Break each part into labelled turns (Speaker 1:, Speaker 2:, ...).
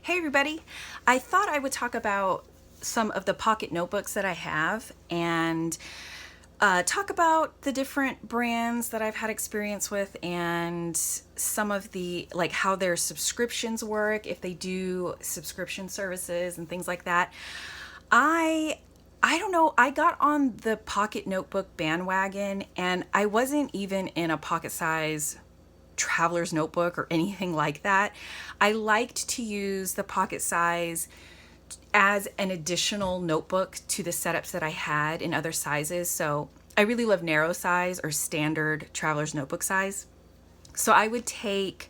Speaker 1: Hey everybody! I thought I would talk about some of the pocket notebooks that I have and talk about the different brands that I've had experience with and some of the, like, how their subscriptions work, if they do subscription services and things like that. I I don't know, I got on the pocket notebook bandwagon and I wasn't even in a pocket size traveler's notebook or anything like that. I liked to use the pocket size as an additional notebook to the setups that I had in other sizes. So I really love narrow size or standard traveler's notebook size. So I would take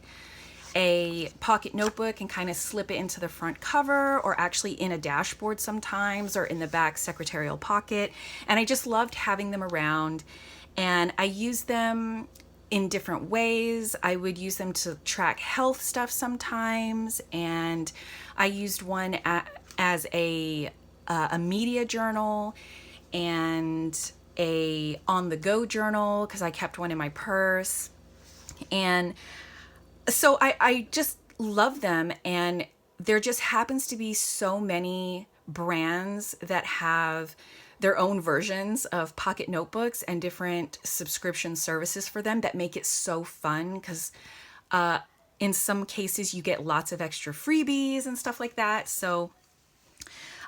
Speaker 1: a pocket notebook and kind of slip it into the front cover or actually in a dashboard sometimes or in the back secretarial pocket. And I just loved having them around. And I used them in different ways. I would use them to track health stuff sometimes. And I used one as a media journal and a on-the-go journal because I kept one in my purse. And so I just love them, and there just happens to be so many brands that have their own versions of pocket notebooks and different subscription services for them that make it so fun because in some cases you get lots of extra freebies and stuff like that. So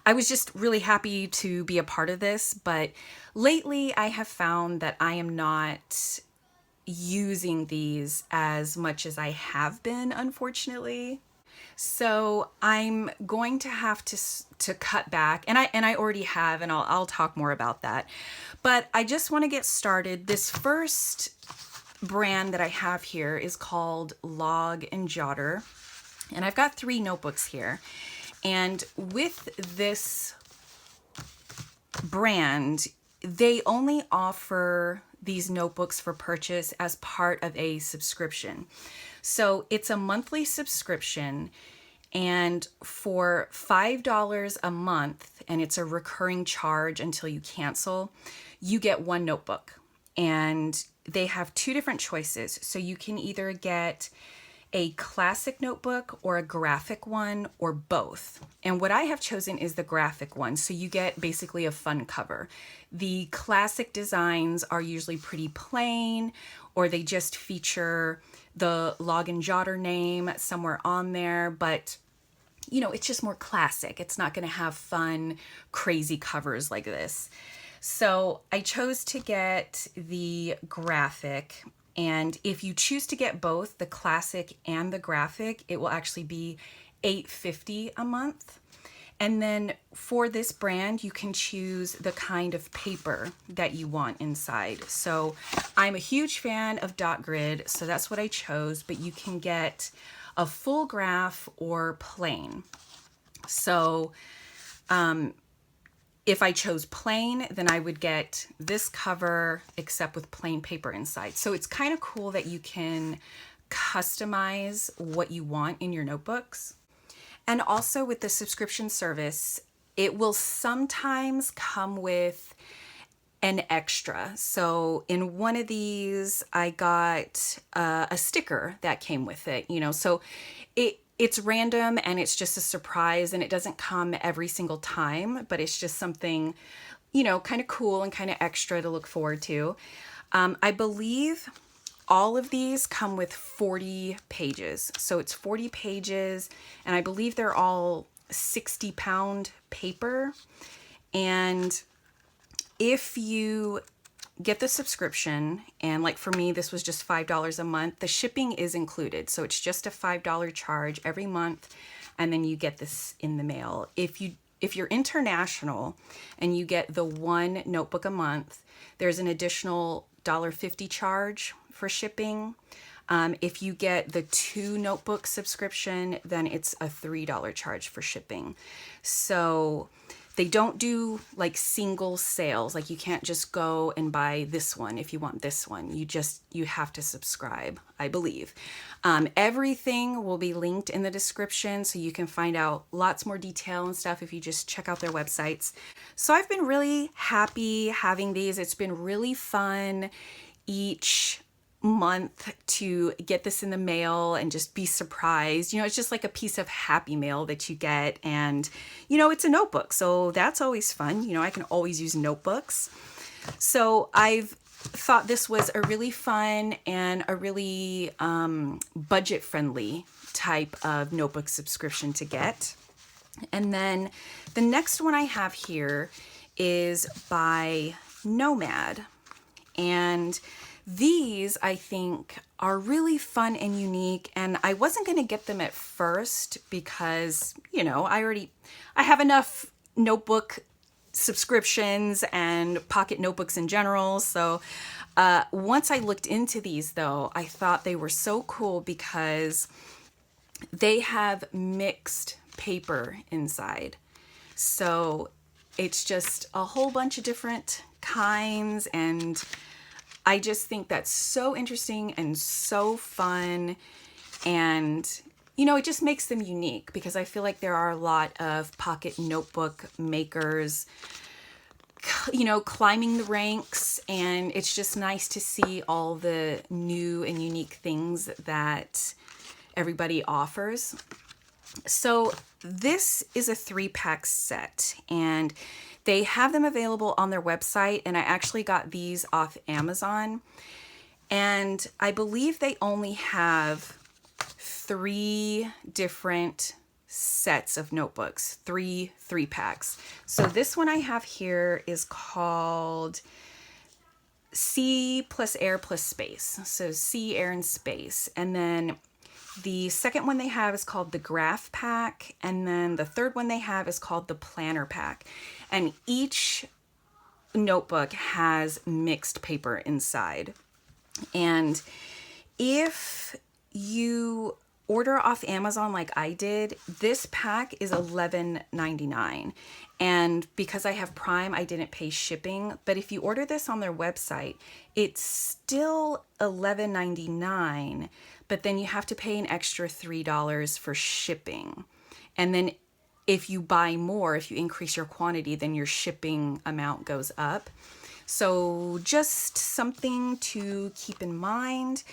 Speaker 1: I was just really happy to be a part of this, but lately I have found that I am not using these as much as I have been, unfortunately. So I'm going to have to cut back, and I already have, and I'll talk more about that. But I just want to get started. This first brand that I have here is called Log and Jotter, and I've got 3 notebooks here. And with this brand, they only offer these notebooks for purchase as part of a subscription. So it's a monthly subscription, and for $5 a month, and it's a recurring charge until you cancel, you get 1 notebook. And they have 2 different choices. So you can either get a classic notebook or a graphic one or both. And what I have chosen is the graphic one. So you get basically a fun cover. The classic designs are usually pretty plain, or they just feature the Log and Jotter name somewhere on there, but you know, it's just more classic. It's not going to have fun, crazy covers like this. So I chose to get the graphic. And if you choose to get both the classic and the graphic, it will actually be $8.50 a month. And then for this brand, you can choose the kind of paper that you want inside. So I'm a huge fan of dot grid, so that's what I chose, but you can get a full graph or plain. So if I chose plain, then I would get this cover except with plain paper inside. So it's kind of cool that you can customize what you want in your notebooks. And also with the subscription service, it will sometimes come with an extra. So in one of these, I got a sticker that came with it, you know, so it's random and it's just a surprise, and it doesn't come every single time, but it's just something, you know, kind of cool and kind of extra to look forward to. I believe all of these come with 40 pages. So it's 40 pages, and I believe they're all 60-pound paper. And if you get the subscription, and like for me, this was just $5 a month, the shipping is included. So it's just a $5 charge every month, and then you get this in the mail. If you're international and you get the 1 notebook a month, there's an additional $1.50 charge for shipping. If you get the 2 notebook subscription, then it's a $3 charge for shipping. So they don't do like single sales. Like you can't just go and buy this one if you want this one. You have to subscribe, I believe. Everything will be linked in the description, so you can find out lots more detail and stuff if you just check out their websites. So I've been really happy having these. It's been really fun. Each month to get this in the mail and just be surprised. It's just like a piece of happy mail that you get. And, it's a notebook. So that's always fun. I can always use notebooks. So I've thought this was a really fun and a really budget friendly type of notebook subscription to get. And then the next one I have here is by Nomad. And these, I think, are really fun and unique. And I wasn't going to get them at first because, I have enough notebook subscriptions and pocket notebooks in general. So once I looked into these, though, I thought they were so cool because they have mixed paper inside. So it's just a whole bunch of different kinds, and I just think that's so interesting and so fun. And, it just makes them unique because I feel like there are a lot of pocket notebook makers, climbing the ranks, and it's just nice to see all the new and unique things that everybody offers. So this is a 3-pack set, and they have them available on their website, and I actually got these off Amazon. And I believe they only have 3 different sets of notebooks, 3-packs. So this one I have here is called Sea plus Air plus Space. So sea, air, and space. And then the second one they have is called the Graph Pack, and then the third one they have is called the Planner Pack. And each notebook has mixed paper inside. And if you order off Amazon like I did, this pack is $11.99. And because I have Prime, I didn't pay shipping. But if you order this on their website, it's still $11.99. But then you have to pay an extra $3 for shipping. And then if you buy more, if you increase your quantity, then your shipping amount goes up. So just something to keep in mind.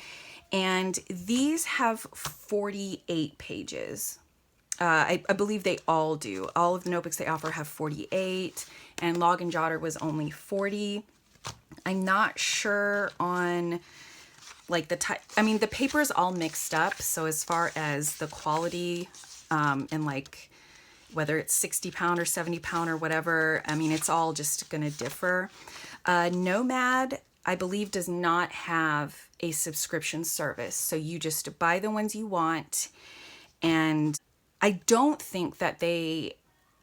Speaker 1: And these have 48 pages. I believe they all do. All of the notebooks they offer have 48, and Log and Jotter was only 40. I'm not sure on like the type. I mean, the paper is all mixed up. So as far as the quality, and like whether it's 60 pound or 70 pound or whatever, I mean, it's all just going to differ. Nomad, I believe, does not have a subscription service. So you just buy the ones you want. And I don't think that they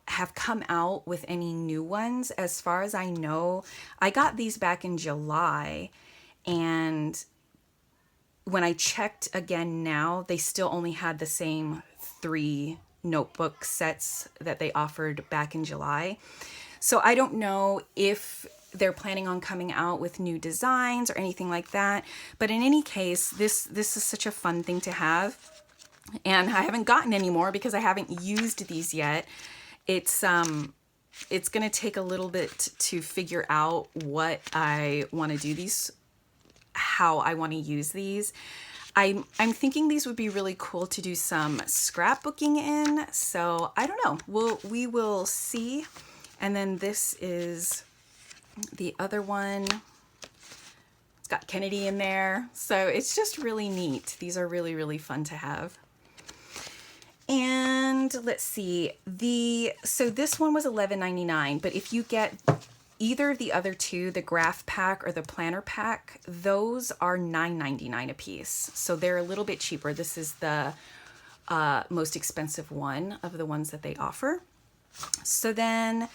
Speaker 1: have come out with any new ones. As far as I know, I got these back in July, and when I checked again now, they still only had the same 3 notebook sets that they offered back in July. So I don't know if they're planning on coming out with new designs or anything like that. But in any case, this is such a fun thing to have. And I haven't gotten any more because I haven't used these yet. It's going to take a little bit to figure out what I want to do these, how I want to use these. I'm thinking these would be really cool to do some scrapbooking in. So I don't know. We will see. And then this is the other one. It's got Kennedy in there. So it's just really neat. These are really, really fun to have. And let's see, so this one was $11.99, but if you get either of the other two, the Graph Pack or the Planner Pack, those are $9.99 a piece. So they're a little bit cheaper. This is the most expensive one of the ones that they offer. So then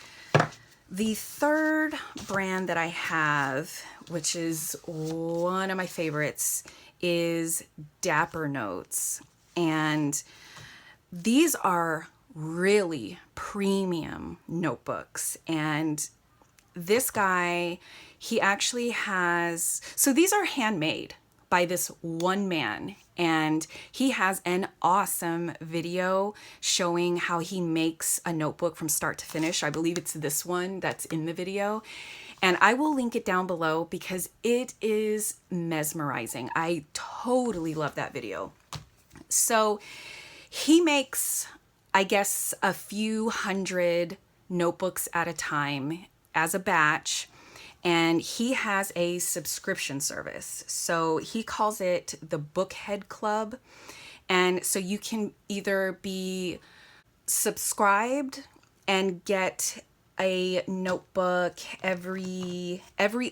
Speaker 1: the third brand that I have, which is one of my favorites, is Dapper Notes. And these are really premium notebooks. And this guy, he actually has, so these are handmade by this one man, and he has an awesome video showing how he makes a notebook from start to finish. I believe it's this one that's in the video, and I will link it down below because it is mesmerizing. I totally love that video. So he makes, I guess, a few hundred notebooks at a time as a batch, and he has a subscription service. So he calls it the Bookhead Club. And so you can either be subscribed and get a notebook every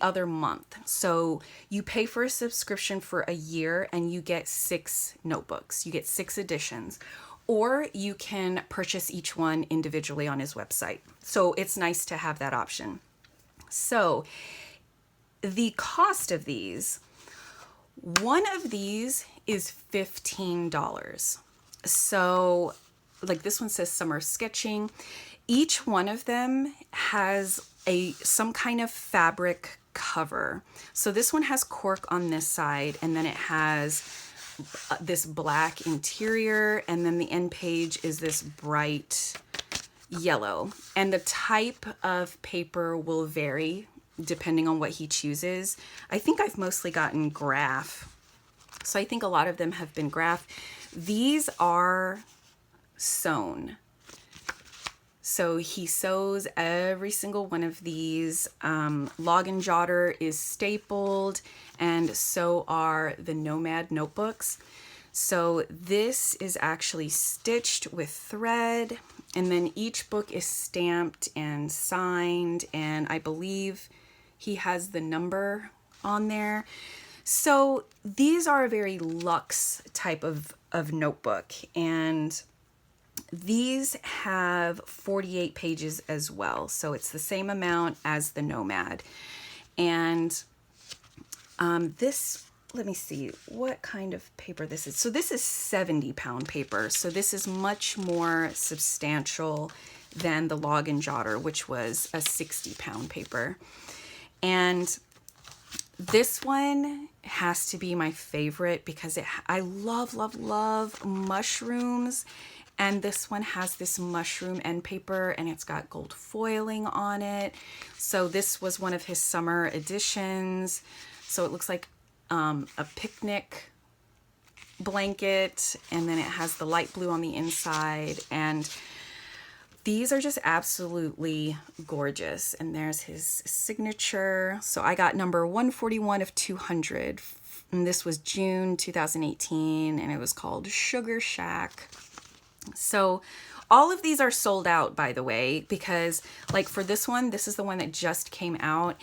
Speaker 1: other month. So you pay for a subscription for a year and you get 6 notebooks. You get 6 editions. Or you can purchase each one individually on his website. So it's nice to have that option. So the cost of these, one of these is $15. So like this one says summer sketching. Each one of them has some kind of fabric cover. So this one has cork on this side, and then it has this black interior, and then the end page is this bright yellow. And the type of paper will vary depending on what he chooses. I think I've mostly gotten graph. So I think a lot of them have been graph. These are sewn. So he sews every single one of these. Log and Jotter is stapled, and so are the Nomad Notebooks. So this is actually stitched with thread, and then each book is stamped and signed, and I believe he has the number on there. So these are a very luxe type of notebook, and these have 48 pages as well. So it's the same amount as the Nomad. And this, let me see what kind of paper this is. So this is 70-pound paper. So this is much more substantial than the Log and Jotter, which was a 60-pound paper. And this one has to be my favorite because I love, love, love mushrooms. And this one has this mushroom end paper, and it's got gold foiling on it. So this was one of his summer editions. So it looks like a picnic blanket, and then it has the light blue on the inside. And these are just absolutely gorgeous. And there's his signature. So I got number 141 of 200. And this was June 2018, and it was called Sugar Shack. So all of these are sold out, by the way, because like for this one, this is the one that just came out,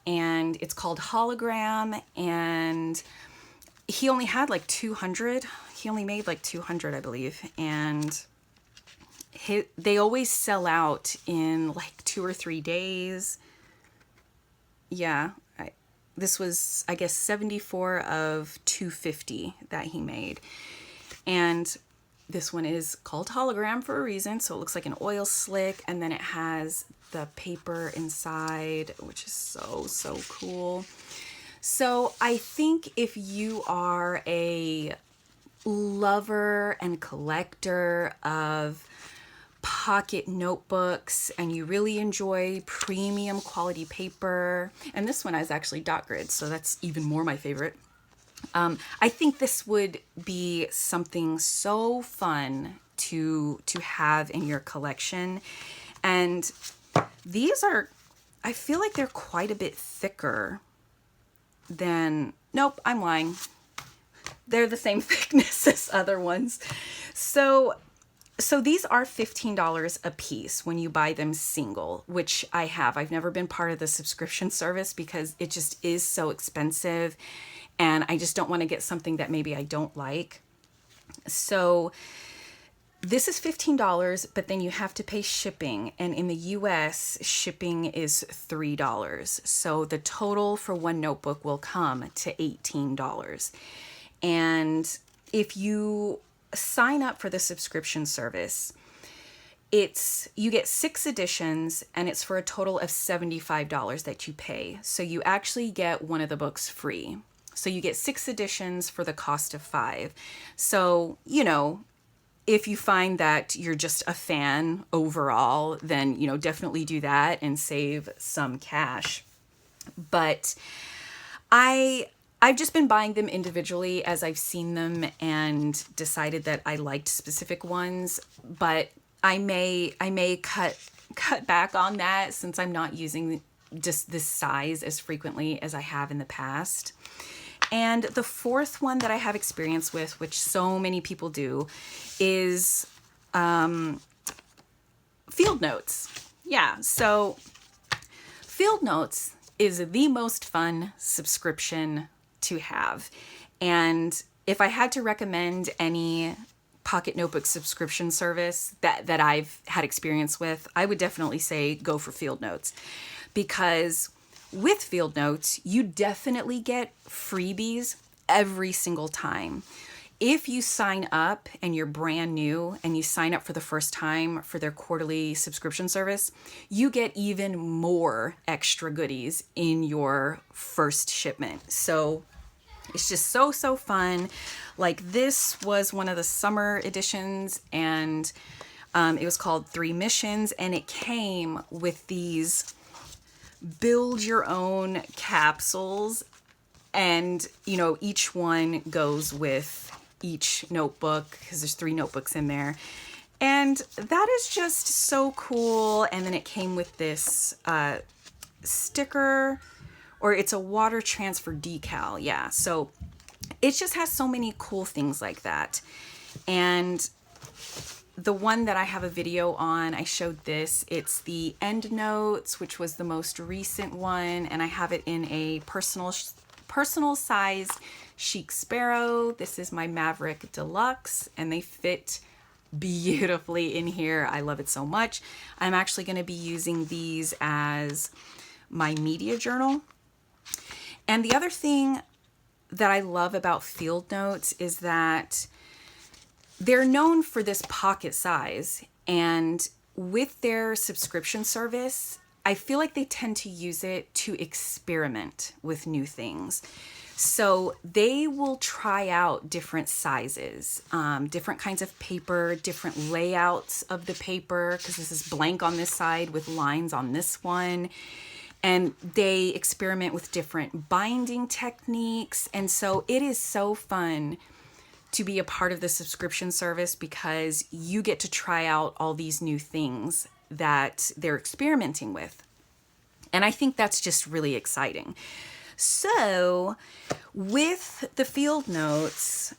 Speaker 1: and it's called Hologram, and he only had like 200. He only made like 200, I believe. And they always sell out in like 2 or 3 days. Yeah. This was, I guess, 74 of 250 that he made. And this one is called Hologram for a reason. So it looks like an oil slick, and then it has the paper inside, which is so, so cool. So I think if you are a lover and collector of pocket notebooks and you really enjoy premium quality paper, and this one is actually dot grid, so that's even more my favorite. I think this would be something so fun to have in your collection. And these are, I feel like they're quite a bit thicker than, nope, I'm lying. They're the same thickness as other ones. So these are $15 a piece when you buy them single, which I have. I've never been part of the subscription service because it just is so expensive. And I just don't want to get something that maybe I don't like. So this is $15, but then you have to pay shipping. And in the US, shipping is $3. So the total for one notebook will come to $18. And if you sign up for the subscription service, you get 6 editions, and it's for a total of $75 that you pay. So you actually get one of the books free. So you get 6 editions for the cost of 5. So, you know, if you find that you're just a fan overall, then, you know, definitely do that and save some cash. But I've just been buying them individually as I've seen them and decided that I liked specific ones, but I may cut back on that since I'm not using just this size as frequently as I have in the past. And the fourth one that I have experience with, which so many people do, is Field Notes. Yeah, so Field Notes is the most fun subscription to have. And if I had to recommend any Pocket Notebook subscription service that I've had experience with, I would definitely say go for Field Notes. Because with Field Notes, you definitely get freebies every single time. If you sign up and you're brand new and you sign up for the first time for their quarterly subscription service, you get even more extra goodies in your first shipment. So it's just so fun. Like this was one of the summer editions, and it was called 3 Missions, and it came with these build your own capsules, and you know, each one goes with each notebook because there's 3 notebooks in there, and that is just so cool. And then it came with this sticker, or it's a water transfer decal. Yeah, so it just has so many cool things like that. And the one that I have a video on, I showed this. It's the End Notes, which was the most recent one, and I have it in a personal sized Chic Sparrow. This is my Maverick Deluxe, and they fit beautifully in here. I love it so much. I'm actually going to be using these as my media journal. And the other thing that I love about Field Notes is that they're known for this pocket size, and with their subscription service, I feel like they tend to use it to experiment with new things. So they will try out different sizes, different kinds of paper, different layouts of the paper, because this is blank on this side with lines on this one. And they experiment with different binding techniques. And so it is so fun to be a part of the subscription service because you get to try out all these new things that they're experimenting with. And I think that's just really exciting. So with the Field Notes,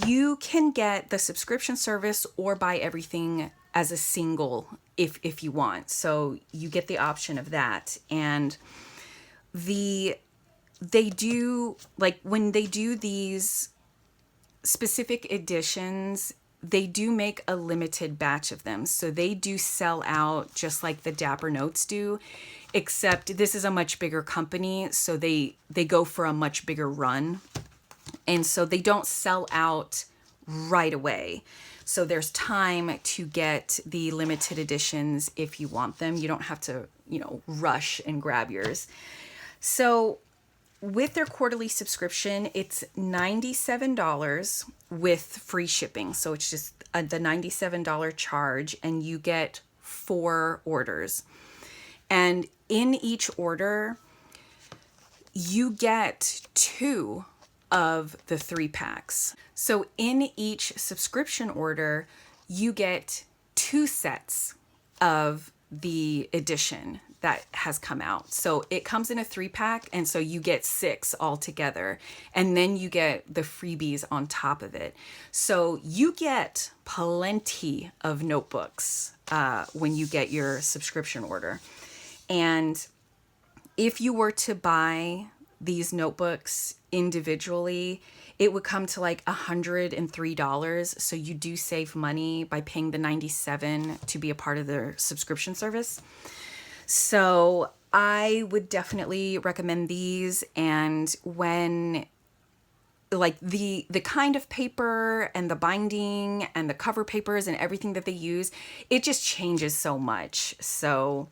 Speaker 1: you can get the subscription service or buy everything as a single if you want. So you get the option of that. And they do, like when they do these specific editions, they do make a limited batch of them. So they do sell out just like the Dapper Notes do, except this is a much bigger company. So they go for a much bigger run. And so they don't sell out right away. So there's time to get the limited editions if you want them. You don't have to, you know, rush and grab yours. So with their quarterly subscription, it's $97 with free shipping. So it's just the $97 charge, and you get 4 orders. And in each order, you get 2 of the 3 packs. So in each subscription order, you get 2 sets of the edition that has come out. So it comes in a 3-pack, and so you get 6 altogether, and then you get the freebies on top of it. So you get plenty of notebooks when you get your subscription order. And if you were to buy these notebooks individually, it would come to like $103. So you do save money by paying the $97 to be a part of their subscription service. So I would definitely recommend these. And when like the kind of paper and the binding and the cover papers and everything that they use, it just changes so much. So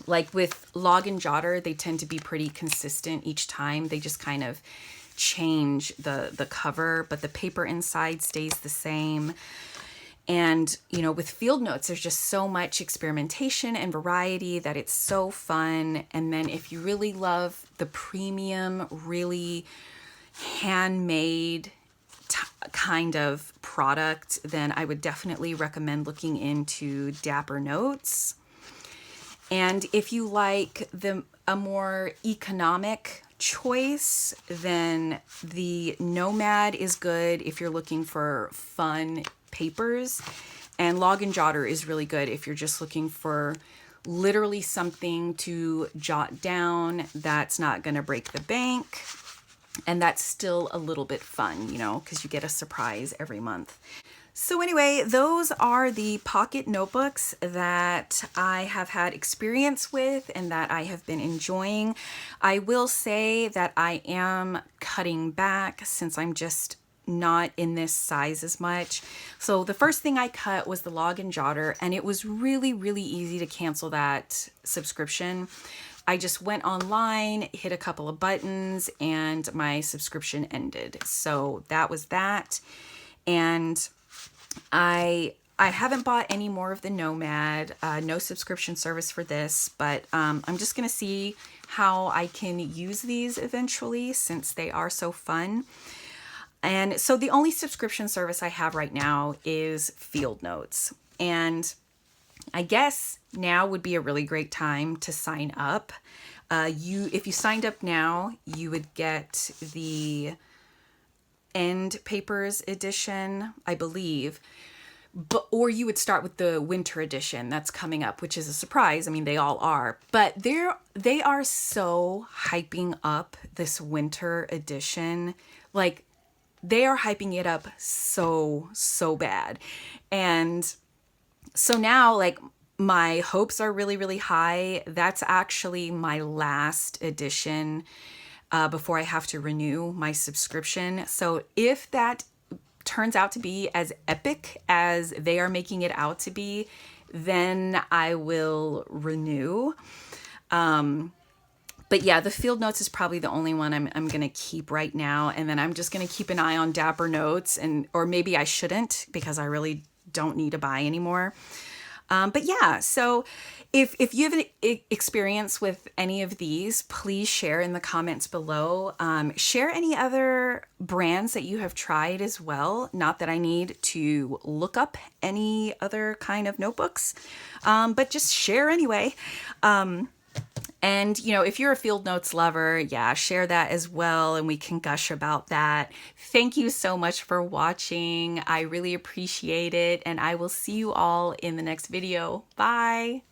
Speaker 1: like with Log and Jotter, they tend to be pretty consistent each time. They just kind of change the cover, but the paper inside stays the same. And, you know, with field notes, there's just so much experimentation and variety that it's so fun. And then if you really love the premium, really handmade kind of product, then I would definitely recommend looking into Dapper Notes. And if you like a more economic choice, then the Nomad is good if you're looking for fun papers, and Log and Jotter is really good if you're just looking for literally something to jot down that's not going to break the bank and that's still a little bit fun, you know, because you get a surprise every month. So anyway, those are the pocket notebooks that I have had experience with and that I have been enjoying. I will say that I am cutting back since I'm just not in this size as much. So the first thing I cut was the Log and Jotter, and it was really, really easy to cancel that subscription. I just went online, hit a couple of buttons, and my subscription ended. So that was that. And I haven't bought any more of the Nomad, no subscription service for this, but I'm just gonna see how I can use these eventually since they are so fun. And so the only subscription service I have right now is Field Notes. And I guess now would be a really great time to sign up. If you signed up now, you would get the End Papers edition, I believe. Or you would start with the winter edition that's coming up, which is a surprise. I mean, they all are. But they are so hyping up this winter edition. Like, they are hyping it up so bad. And so now, like, my hopes are really, really high. That's actually my last edition before I have to renew my subscription. So if that turns out to be as epic as they are making it out to be, then I will renew. But yeah, the Field Notes is probably the only one I'm going to keep right now. And then I'm just going to keep an eye on Dapper Notes, or maybe I shouldn't because I really don't need to buy anymore. But yeah, so if you have an experience with any of these, please share in the comments below. Share any other brands that you have tried as well. Not that I need to look up any other kind of notebooks, but just share anyway. And, you know, if you're a Field Notes lover, yeah, share that as well, and we can gush about that. Thank you so much for watching. I really appreciate it, and I will see you all in the next video. Bye!